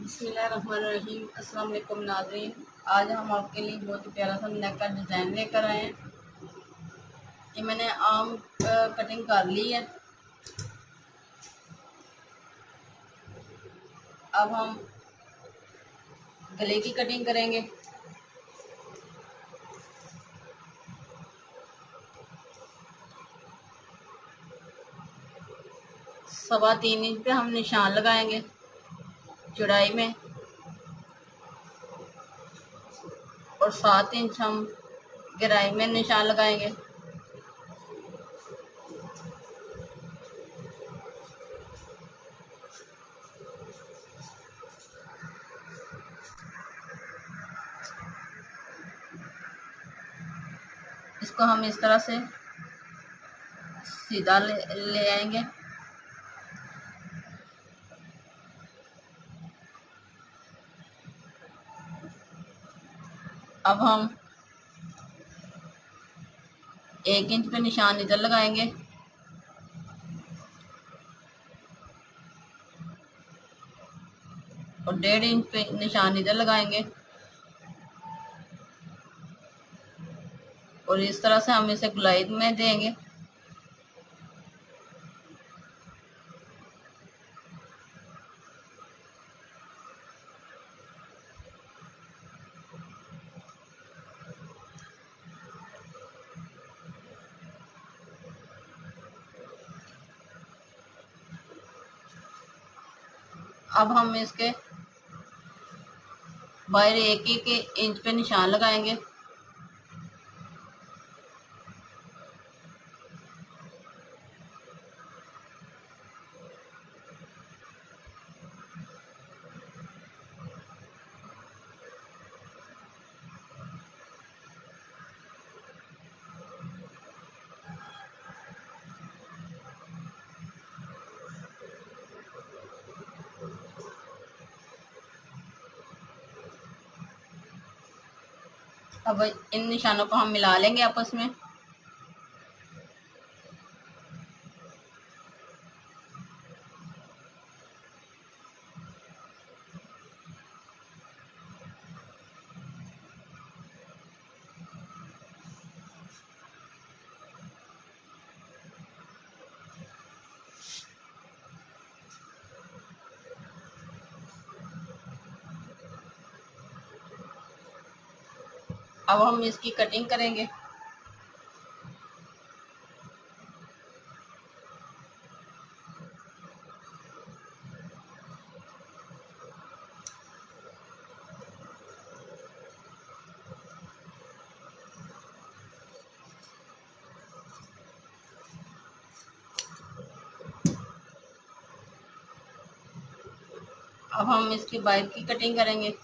बिस्मिल्लाहिर्रहमानिर्रहीम। अस्सलाम वालेकुम नाज़रीन। आज हम आपके लिए बहुत ही प्यारा सा नेक का डिज़ाइन लेकर आए हैं। ये मैंने आम कटिंग कर ली है। अब हम गले की कटिंग करेंगे। सवा 3 इंच पे हम निशान लगाएंगे चौड़ाई में, और 7 इंच हम गहराई में निशान लगाएंगे। इसको हम इस तरह से सीधा ले आएंगे। अब हम 1 इंच पे निशान इधर लगाएंगे, और 1.5 इंच पे निशान इधर लगाएंगे, और इस तरह से हम इसे गुलाई में देंगे। अब हम इसके बाहर 1-1 इंच पे निशान लगाएंगे। अब इन निशानों को हम मिला लेंगे आपस में। अब हम इसकी कटिंग करेंगे। अब हम इसकी बाहर की कटिंग करेंगे।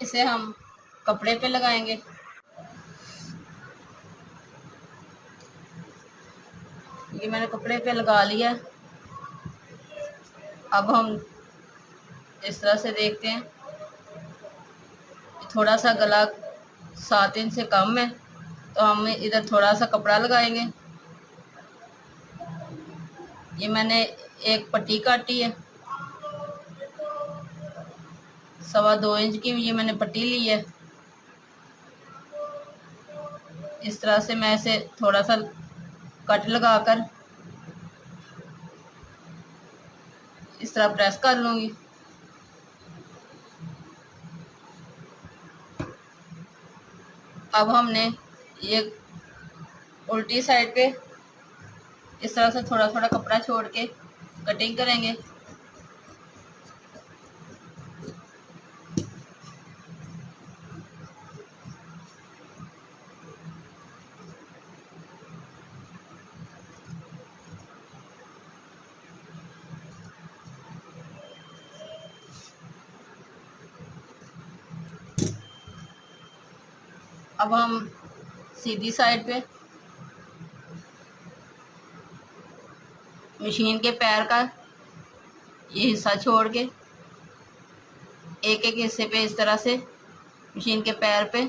इसे हम कपड़े पे लगाएंगे। ये मैंने कपड़े पे लगा लिया। अब हम इस तरह से देखते हैं, थोड़ा सा गला 7 इंच से कम है, तो हम इधर थोड़ा सा कपड़ा लगाएंगे। ये मैंने एक पट्टी काटी है, 2.25 इंच की ये मैंने पट्टी ली है। इस तरह से मैं इसे थोड़ा सा कट लगाकर इस तरह प्रेस कर लूँगी। अब हमने ये उल्टी साइड पे इस तरह से थोड़ा थोड़ा कपड़ा छोड़ के कटिंग करेंगे। अब हम सीधी साइड पे मशीन के पैर का ये हिस्सा छोड़ के एक एक हिस्से पे इस तरह से मशीन के पैर पे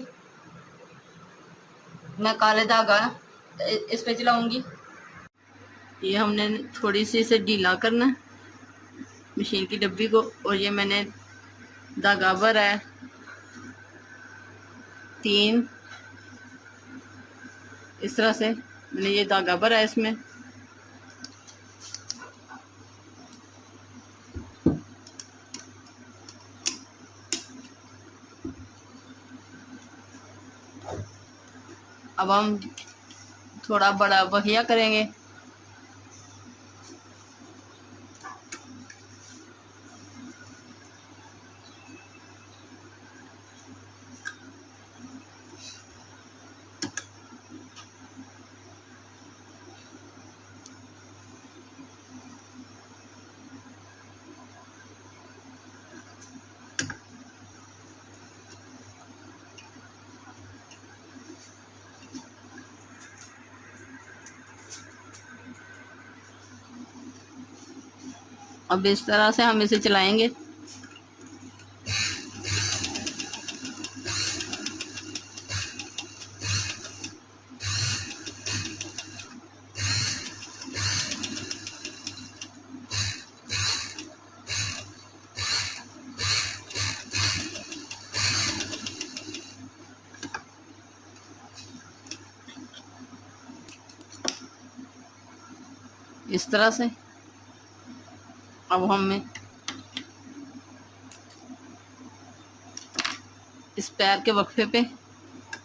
मैं काले धागा इस पे चलाऊंगी। ये हमने थोड़ी सी इसे ढीला करना है मशीन की डब्बी को, और ये मैंने धागा भरा है 3, इस तरह से मैंने ये धागा भरा है इसमें। अब हम थोड़ा बड़ा बहिया करेंगे। अब इस तरह से हम इसे चलाएंगे। इस तरह से अब हमें इस पैर के वक्फे पे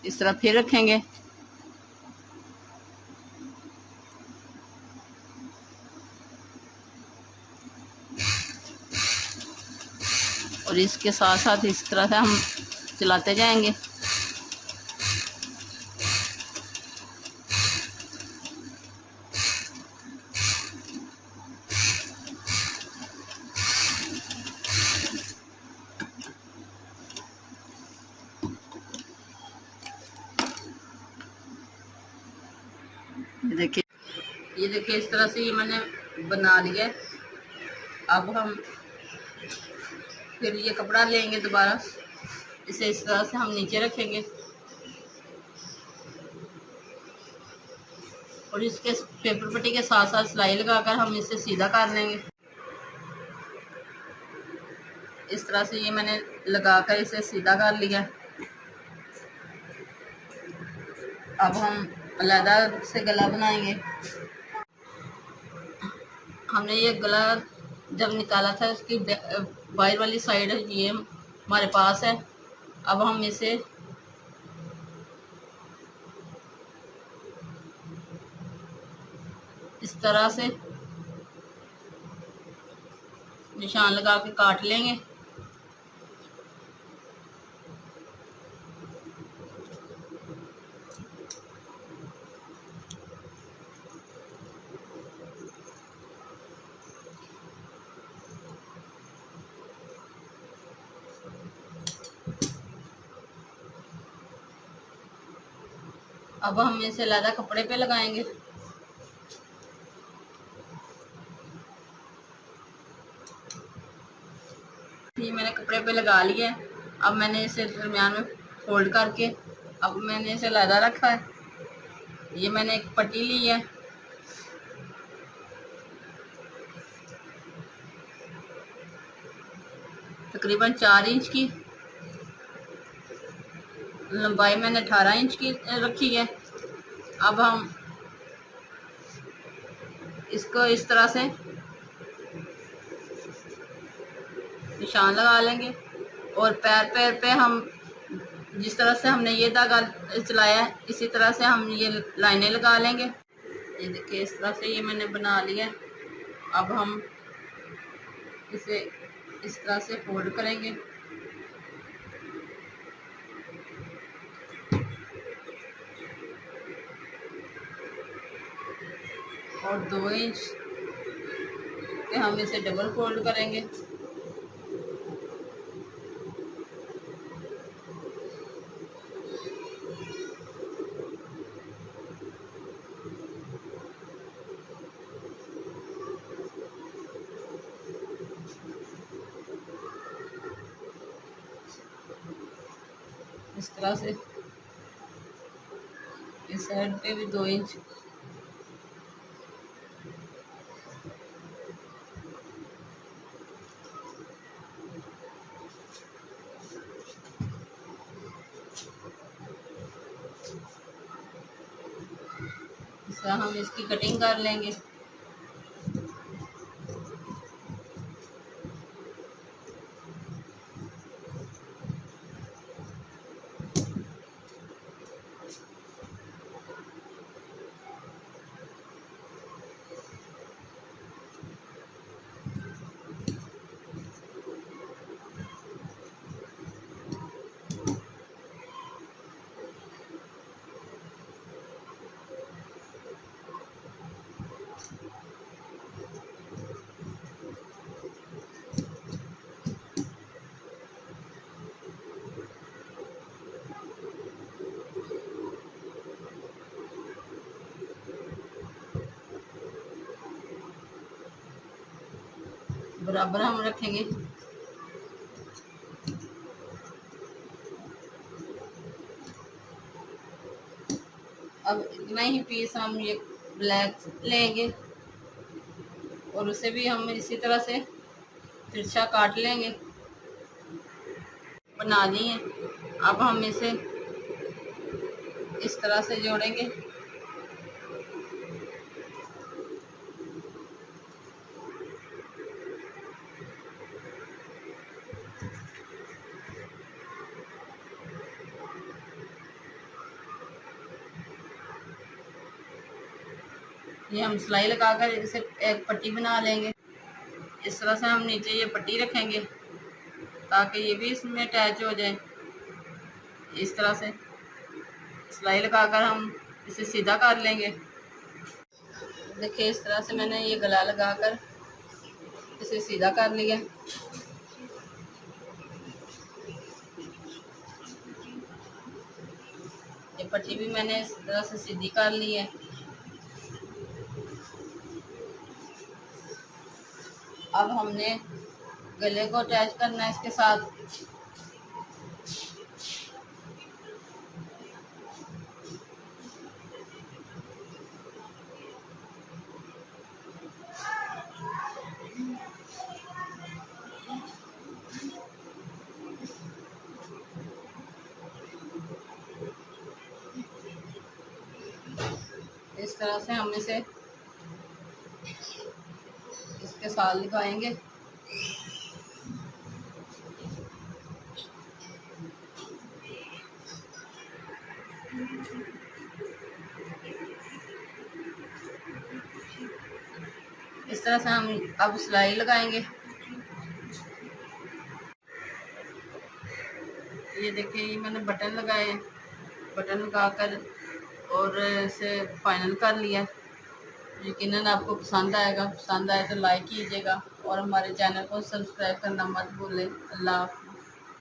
इस तरह फिर रखेंगे और इसके साथ साथ इस तरह से हम चलाते जाएंगे। ये देखिए इस तरह से ये मैंने बना लिया। अब हम फिर ये कपड़ा लेंगे दोबारा, इसे इस तरह से हम नीचे रखेंगे और इसके पेपर पट्टी के साथ साथ सिलाई लगाकर हम इसे सीधा कर लेंगे। इस तरह से ये मैंने लगाकर इसे सीधा कर लिया। अब हम अलग से गला बनाएंगे। हमने ये गला जब निकाला था उसकी बाहर वाली साइड ये हमारे पास है। अब हम इसे इस तरह से निशान लगा के काट लेंगे। अब हम इसे अलग कपड़े पे लगाएंगे। ये मैंने कपड़े पे लगा लिया है। अब मैंने इसे दरमियान में फोल्ड करके अब मैंने इसे अलग रखा है। ये मैंने एक पट्टी ली है, तकरीबन 4 इंच की, लंबाई मैंने 18 इंच की रखी है। अब हम इसको इस तरह से निशान लगा लेंगे और पैर पैर पे हम जिस तरह से हमने ये धागा चलाया है इसी तरह से हम ये लाइनें लगा लेंगे। ये देखिए इस तरह से ये मैंने बना लिया। अब हम इसे इस तरह से फोल्ड करेंगे और 2 इंच पे हम इसे डबल फोल्ड करेंगे। तरह से। इस साइड पे भी 2 इंच। इस तरह हम इसकी कटिंग कर लेंगे। बराबर हम रखेंगे। अब इतना ही पीस हम ये ब्लैक लेंगे और उसे भी हम इसी तरह से तिरछा काट लेंगे। बना ली है। अब हम इसे इस तरह से जोड़ेंगे। ये हम सिलाई लगाकर इसे एक पट्टी बना लेंगे। इस तरह से हम नीचे ये पट्टी रखेंगे ताकि ये भी इसमें अटैच हो जाए। इस तरह से सिलाई लगाकर हम इसे सीधा कर लेंगे। देखिए इस तरह से मैंने ये गला लगाकर इसे सीधा कर लिया। ये पट्टी भी मैंने इस तरह से सीधी कर ली है। अब हमने गले को अटैच करना है इसके साथ। इस तरह से हम इसे इसके साथ लगाएंगे। इस तरह से हम अब सिलाई लगाएंगे। ये देखिए ये मैंने बटन लगाए हैं। बटन लगाकर और इसे फाइनल कर लिया। यकीनन आपको पसंद आएगा। पसंद आए तो लाइक कीजिएगा और हमारे चैनल को सब्सक्राइब करना मत भूलें। अल्लाह हाफ़िज़।